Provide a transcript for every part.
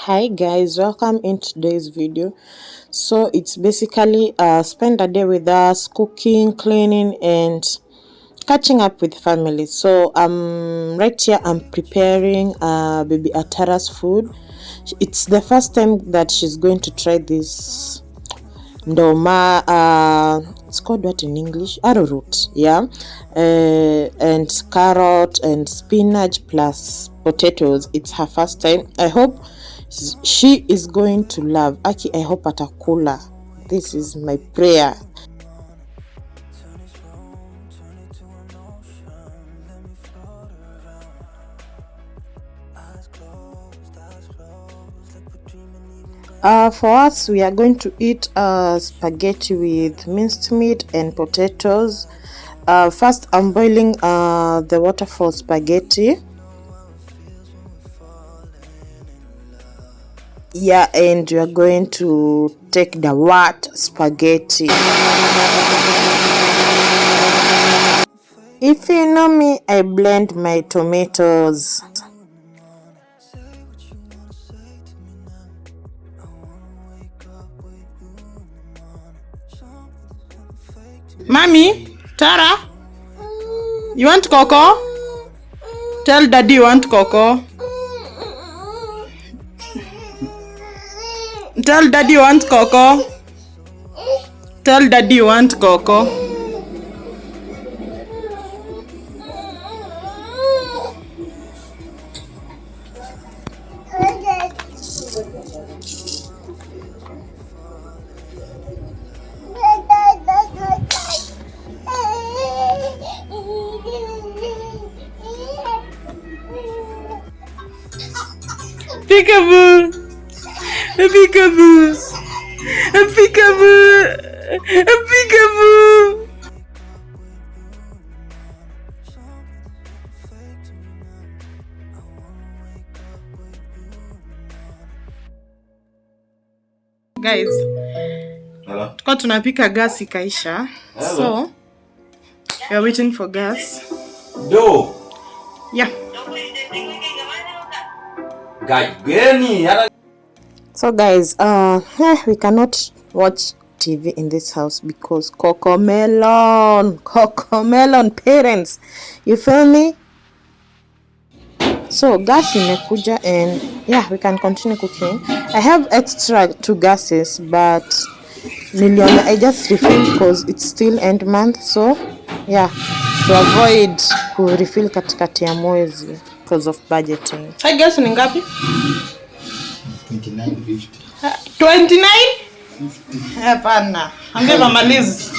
Hi guys, welcome in today's video. So it's basically spend a day with us, cooking, cleaning, and catching up with family. So right here I'm preparing baby Atarah's food. It's the first time that she's going to try this ndoma. It's called what in English? Arrowroot, yeah. And carrot and spinach plus potatoes. It's her first time. I hope she is going to love. Aki, I hope atakula. This is my prayer. For us, we are going to eat spaghetti with minced meat and potatoes. First, I'm boiling the water for spaghetti. Yeah, and we are going to take the wet spaghetti. If you know me, I blend my tomatoes. Mommy, Tara, you want cocoa? Tell daddy you want cocoa. Tell daddy you want cocoa. Tell daddy you want cocoa. Peekaboo! Peekaboo! Peekaboo! Peekaboo! Guys, tuko tunapika gas ikaisha. So, we are waiting for gas. Do. Yeah. So guys, we cannot watch TV in this house because cocomelon parents, you feel me? So gas imekuja and yeah, we can continue cooking. I have extra 2 gases, but niliona I just refill because it's still end month. So yeah, to avoid ku refill katikati ya mwezi because of budgeting. Hi gas ni ngapi? 29.50. 29? Hapana. Ambia mama Liz.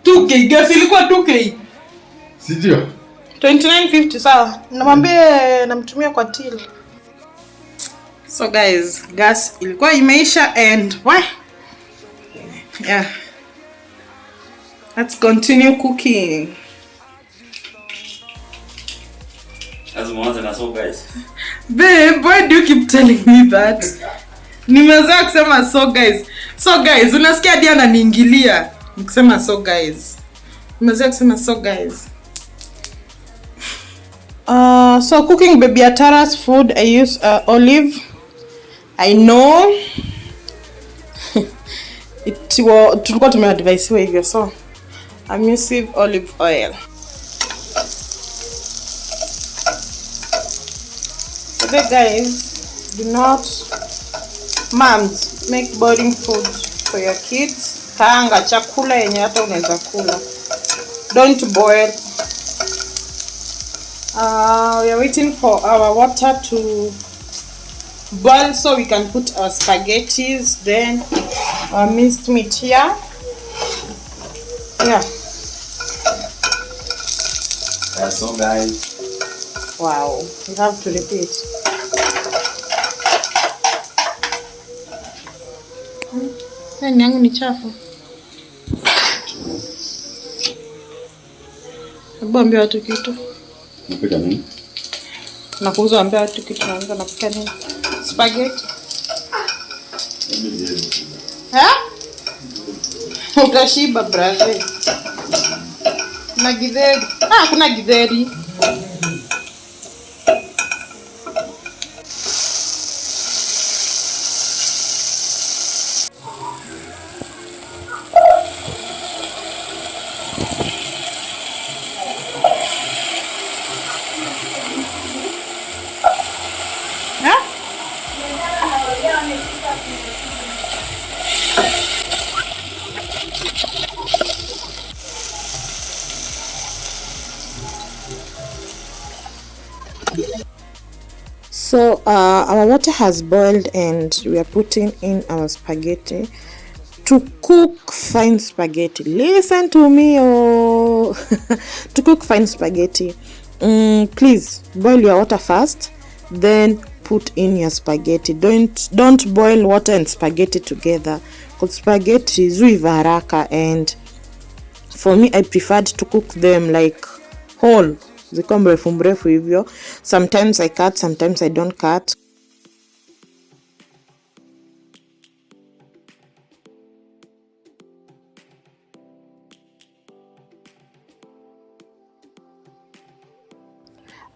2K gas ilikuwa 2K. Sio? 29.50 sawa. Namwambie namtumia kwa till. So guys, gas ilikuwa imeisha and yeah. Let's continue cooking. As much as so guys. Babe, why do you keep telling me that? Nimezoea kusema so guys. So guys, unasikia hadi ananiingilia nikisema so guys. Nimezoea kusema so guys. So cooking baby Atarah's food, I use olive. I know. Tulikuwa tumeadvise hivyo, so I'm using olive oil. Okay guys, do not moms make boring food for your kids. Kaanga chakula yenye hata unaweza kula. Don't boil. We are waiting for our water to boil so we can put our spaghettis, then our minced meat here. Yeah. So guys. Wow, you have to repeat. Nani yangu ni chafu. Hebu ambia watu kitu. Napika nini? Nakuuza ambia watu kitu, naanza napika nini? Spaghetti. Utashiba brother. Na githeri. Kuna githeri. So our water has boiled and we are putting in our spaghetti. To cook fine spaghetti, listen to me, oh. To cook fine spaghetti, please boil your water first, then put in your spaghetti. Don't boil water and spaghetti together, because spaghetti zuiva haraka, and for me I preferred to cook them like whole, ziko mrefu mrefu hivyo. Sometimes I cut, sometimes I don't cut.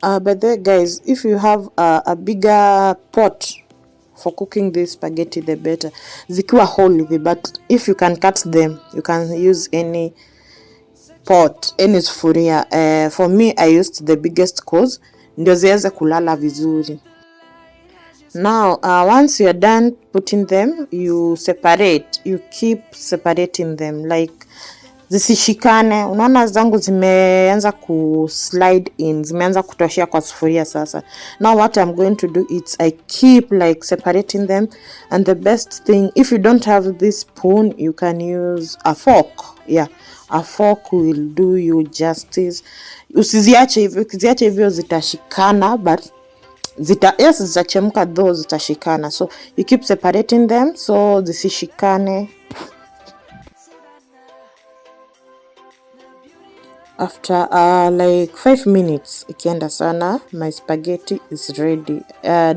But there guys, if you have a bigger pot for cooking this spaghetti, the better. Zikiwa whole, but if you can cut them, you can use any pot, any sufuria. For me I used the biggest cause ndio ziweze kulala vizuri. Now once you are done putting them, you separate, you keep separating them like zisishikane. Unaona zangu zimeanza ku slide in, zimeanza kutoshia kwa sufuria sasa. Now what I'm going to do is I keep like separating them, and the best thing, if you don't have this spoon, you can use a fork. Yeah, a fork will do you justice. Usiziache hivyo, ukiziache hivyo zitashikana, but zitachemka though zitashikana. So you keep separating them so zisishikane. After like 5 minutes ikienda sana, my spaghetti is ready.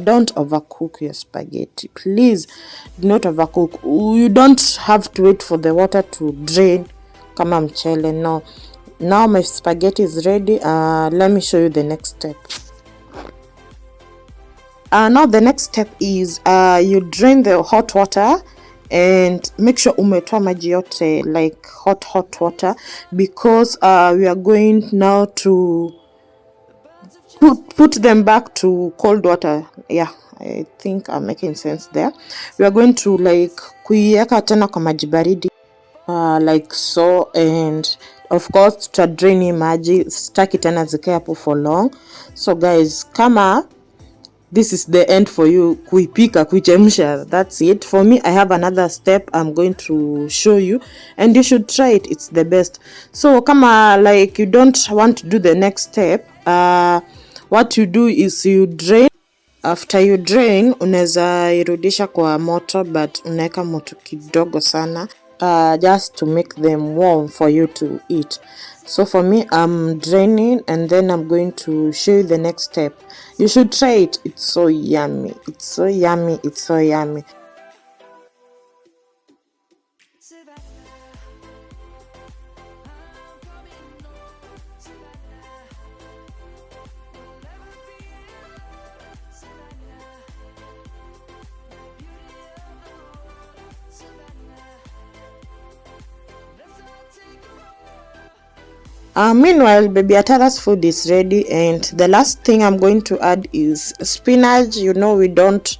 Don't overcook your spaghetti, please. Do not overcook. You don't have to wait for the water to drain kama mchele, no. Now my spaghetti is ready. Let me show you the next step. Now the next step is you drain the hot water and make sure umetoa maji yote, like hot water, because we are going now to put them back to cold water. Yeah, I think I'm making sense there. We are going to like kuiweka tena kwa maji baridi like so, and of course tuta drain maji, sitaki tena zikae hapo for long. So guys, kama this is the end for you, kuipika, kuichemsha, that's it. For me, I have another step I'm going to show you, and you should try it, it's the best. So kama like you don't want to do the next step, what you do is you drain. After you drain, unaweza irudisha kwa moto, but unaweka moto kidogo sana, just to make them warm for you to eat. So for me, I'm draining, and then I'm going to show you the next step. You should try it. It's so yummy. It's so yummy. It's so yummy. Meanwhile, baby Atarah's food is ready, and the last thing I'm going to add is spinach. You know, we don't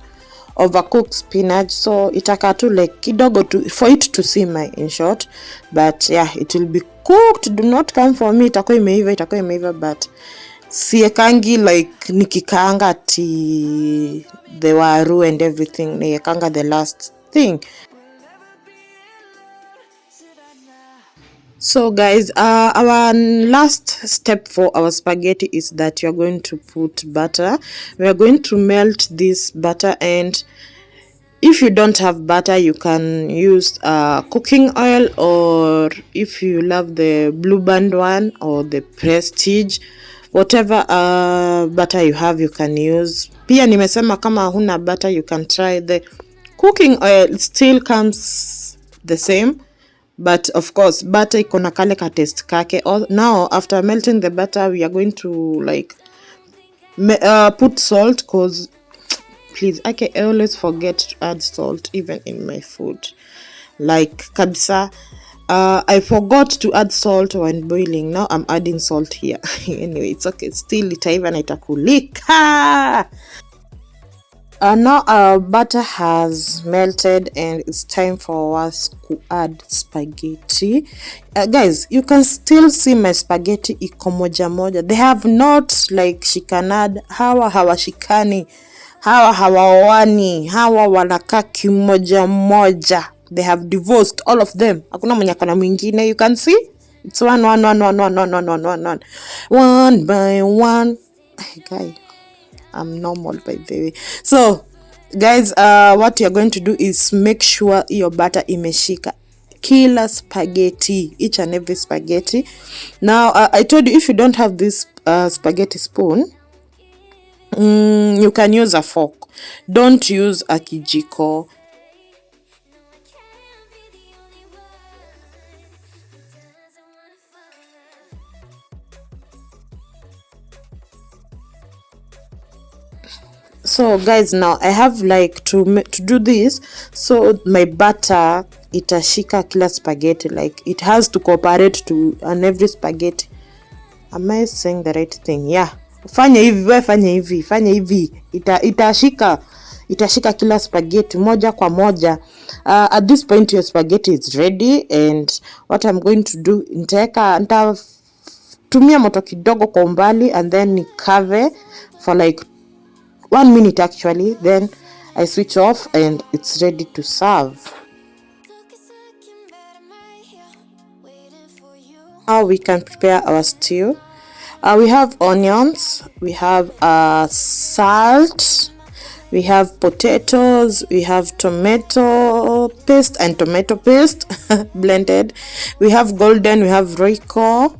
overcook spinach, so itaka tu like kidogo tu for it to simmer, in short. But yeah, it will be cooked. Do not come for me itakuwa imeiva, but siekangi like nikikaanga ti the waru and everything, niekanga the last thing. So guys, our last step for our spaghetti is that you're going to put butter. We are going to melt this butter, and if you don't have butter, you can use cooking oil, or if you love the Blue Band one or the Prestige, whatever butter you have, you can use. Pia nimesema kama huna butter, you can try the cooking oil. It still comes the same. But of course, butter iko na kale ka taste kake. Now, after melting the butter, we are going to like put salt, because please, I always forget to add salt even in my food. Like kabisa, I forgot to add salt when boiling. Now I'm adding salt here. Anyway, it's okay. Still itaiva na itakulika. Now our butter has melted, and it's time for us to add spaghetti. Guys, you can still see my spaghetti iko moja moja. They have not like shikanad, hawashikani, Hawa hawaoani, hawa wanakaa kimoja moja. They have divorced all of them. Hakuna mwenye akona mwingine. You can see it's one by one. Guy, I'm normal by the way. So guys, what you're going to do is make sure your butter imeshika kila spaghetti, each and every spaghetti. Now I told you, if you don't have this spaghetti spoon, you can use a fork. Don't use a kijiko. So guys, now I have like to do this so my butter itashika kila spaghetti, like it has to cooperate to on every spaghetti. Am I saying the right thing? Yeah, fanya hivi, wewe fanya hivi itashika kila spaghetti moja kwa moja. At this point your spaghetti is ready, and what I'm going to do, nitatumia moto kidogo kwa umbali and then nikave for like 1 minute actually, then I switch off and it's ready to serve. How we can prepare our stew. We have onions, we have salt, we have potatoes, we have tomato paste and tomato paste blended, we have golden, we have Royco,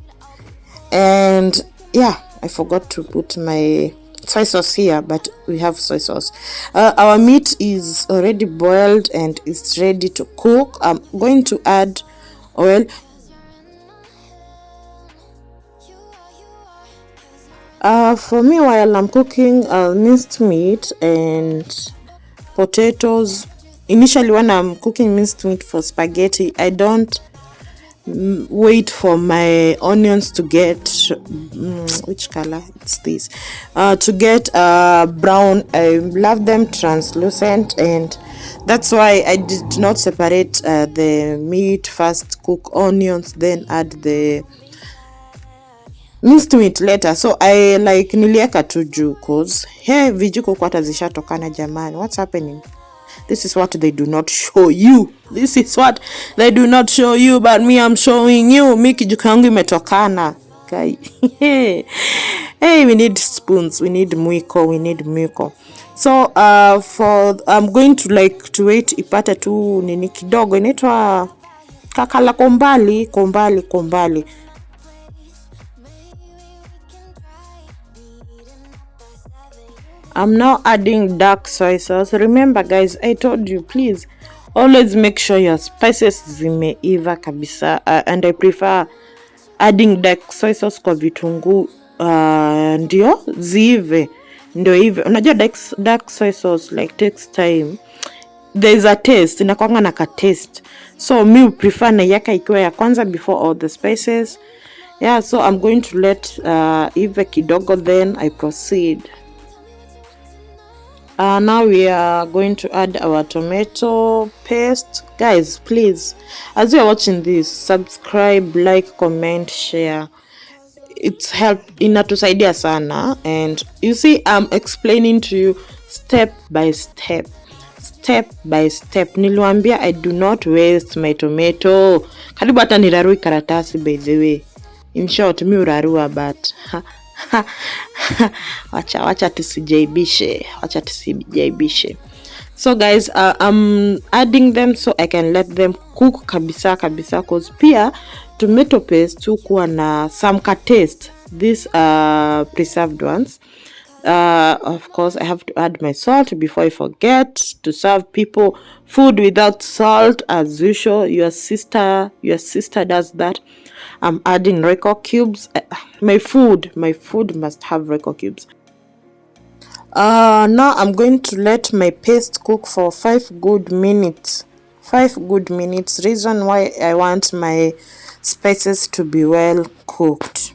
and yeah, I forgot to put my soy sauce here, but we have soy sauce. Our meat is already boiled and it's ready to cook. I'm going to add oil. For me, while I'm cooking minced meat and potatoes, initially when I'm cooking minced meat for spaghetti, I don't wait for my onions to get which color, it's this, to get brown. I love them translucent, and that's why I did not separate the meat. First cook onions, then add the minced meat later. So I like nilieka tu juu cause hey, vijiko kwa hata zishatokana jamani. What's happening? This is what they do not show you. This is what they do not show you, but me, I'm showing you. Mi kijiko yangu imetokana. Okay. Hey, we need spoons. We need mwiko. So I'm going to like to wait ipate tu nini kidogo. Inaitwa kakala kombali. I'm now adding dark soy sauce. Remember guys, I told you, please always make sure your spices zimeiva kabisa, and I prefer adding dark soy sauce kwa vitunguu ndio ziive, ndio hivi. Unajua dark soy sauce like takes time. There is a taste, inakuanga na ka taste. So me prefer na yaka ikiwa ya kwanza before all the spices. Yeah, so I'm going to let ive kidogo, then I proceed. Now we are going to add our tomato paste. Guys, please, as you are watching this, subscribe, like, comment, share. It's inatusaidia sana. And you see, I'm explaining to you step by step. Niliwaambia I do not waste my tomato. Karibu hata nirarui karatasi by the way. In short, mi urarua, but wacha tusijaibishe. So guys, I'm adding them so I can let them cook kabisa cause pia tomato paste hukuwa na some ka taste. These preserved ones. Of course I have to add my salt before I forget. To serve people food without salt, as usual, your sister does that. I'm adding Royco cubes. My food must have Royco cubes. Now I'm going to let my paste cook for 5 good minutes. Reason why I want my spices to be well cooked.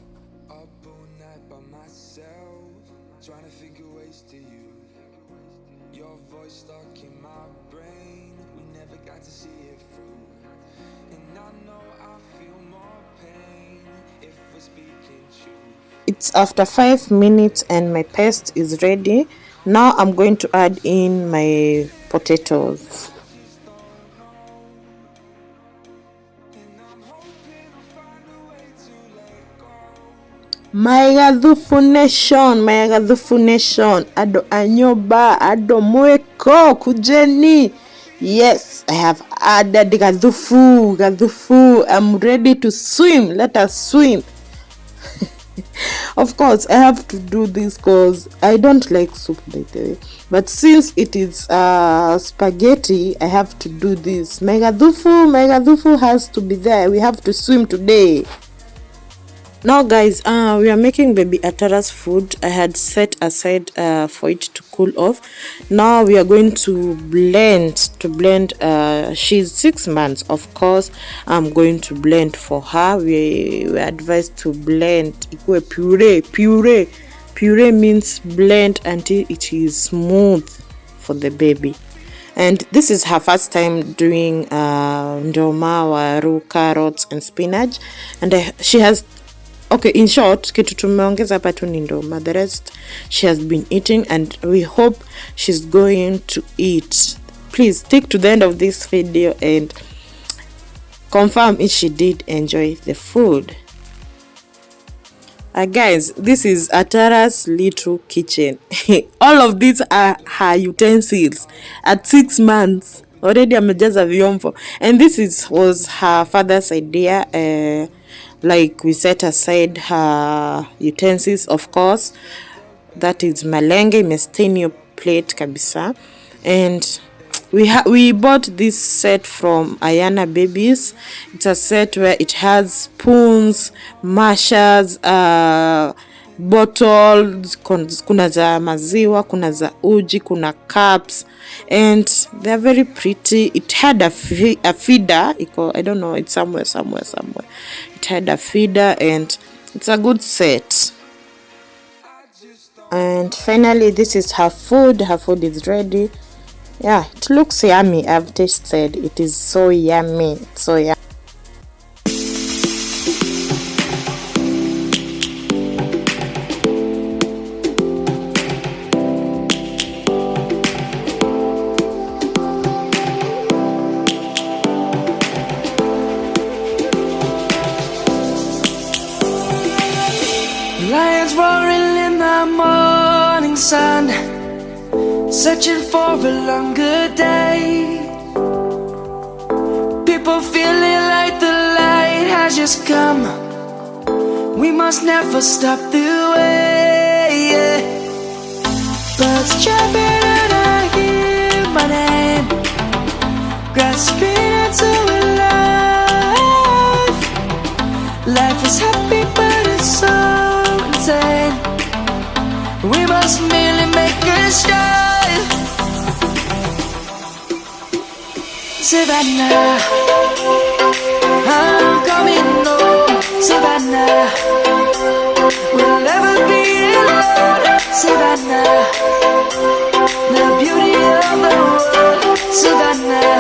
It's after 5 minutes and my paste is ready. Now I'm going to add in my potatoes. My Gadhufu Nation, Ado Anyoba, Ado Mweko, Kujeni. Yes, I have added Gadhufu. I'm ready to swim. Let us swim. Of course, I have to do this because I don't like soup, by the way. But since it is spaghetti, I have to do this. My Gadhufu has to be there. We have to swim today. Now guys, we are making baby Atarah's food. I had set aside for it to cool off. Now we are going to blend. She's 6 months, of course. I'm going to blend for her. We were advised to blend. Puree means blend until it is smooth for the baby. And this is her first time doing ndoma, waru, carrots and spinach. And she has, okay, in short, kitu tumeongeza hapa tu ni ndoma. The rest she has been eating and we hope she's going to eat. Please stick to the end of this video and confirm if she did enjoy the food. Guys, this is Atarah's little kitchen. All of these are her utensils. At 6 months, already amejaza vyombo. And this was her father's idea. Like we set aside her utensils, of course. That is malenge, imestain your plate kabisa. And we bought this set from Ayana Babies. It's a set where it has spoons, mashers, bottles, kuna za maziwa, kuna za uji, kuna cups, and they're very pretty. It had a feeder. I don't know, it's somewhere. It had a feeder and it's a good set. And finally, this is her food. Her food is ready. Yeah, it looks yummy. I've tasted. It is so yummy. It's so yummy. Lions roaring in the morning sun, searching for a longer day. People feeling like the light has just come. We must never stop the way. Birds chirping and I hear my name, grasping into a life. Life is happy but it's so insane. We must merely make a strive. Savannah, I'm coming home. Savannah, we'll never be alone. Savannah, the beauty of the world. Savannah,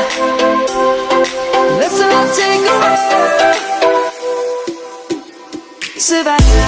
let's all take a walk. Savannah.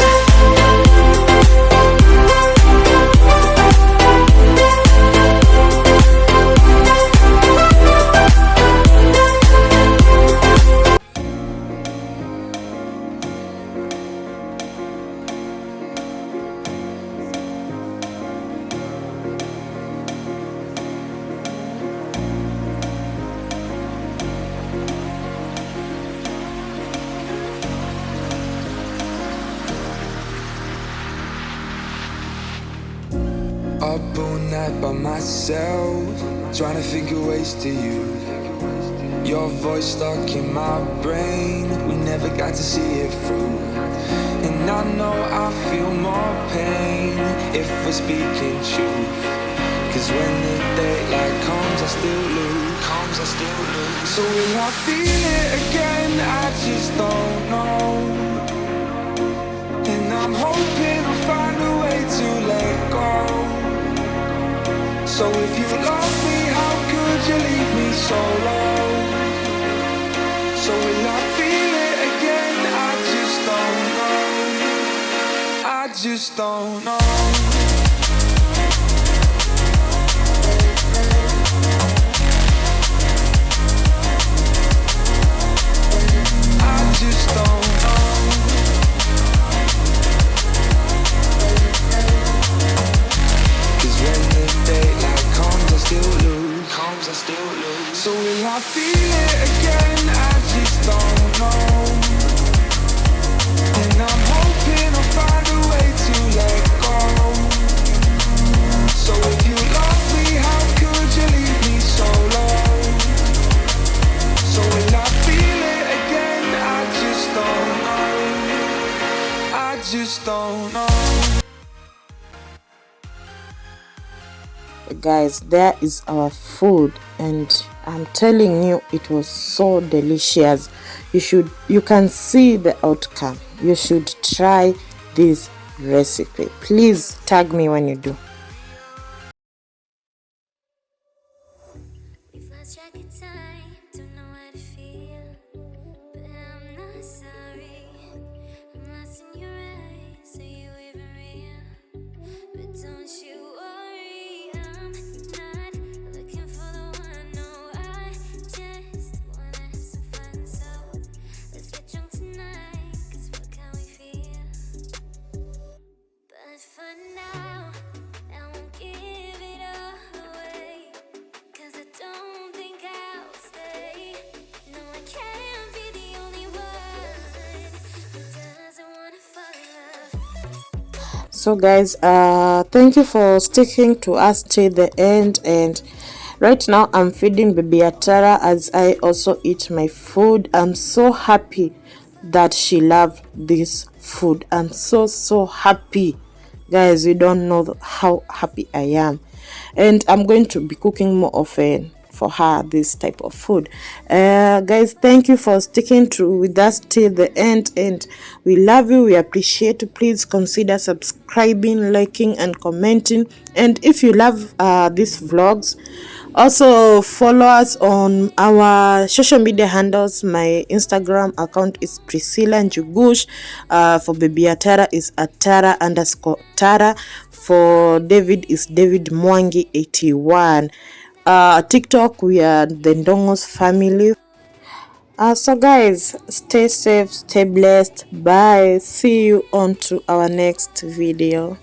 Up all night by myself, trying to think of ways to use your voice stuck in my brain. We never got to see it through. And I know I feel more pain if we're speaking truth. Cause when the daylight comes, I still lose. So will I feel it again? I just don't know. And I'm hoping I'll find a way to let go. So if you love me, how could you leave me so low? So will I feel it again? I just don't know. I just don't know. it again, I just don't know. And I'm hoping I'll find a way to let go. So if you love me, how could you leave me so low? So will I feel it again? I just don't know. I just don't know. Guys, there is our food, and I'm telling you, it was so delicious. You can see the outcome. You should try this recipe. Please tag me when you do. We've lost track of time, don't know how to feel, but I'm not sorry. I'm lost in your eyes, are you even real? But don't you worry, I'm not looking for the one, no, I just wanna have some fun. So let's get drunk tonight, 'cause fuck how we feel. But for now, I won't give it all away, 'cause I don't think I'll stay. No, I can't be the only one who doesn't wanna fall in love. So guys, thank you for sticking to us till the end. And right now I'm feeding baby Atarah as I also eat my food. I'm so happy that she loved this food. I'm so happy, guys. You don't know how happy I am. And I'm going to be cooking more often for her this type of food. Guys, thank you for sticking with us till the end, and we love you, we appreciate you. Please consider subscribing, liking and commenting. And if you love these vlogs, also follow us on our social media handles. My Instagram account is NDUNG'US. For baby Atarah is Atarah_Tara. For David is David Mwangi 81. TikTok, we are the NDUNG'US family. So guys, stay safe, stay blessed. Bye. See you on to our next video.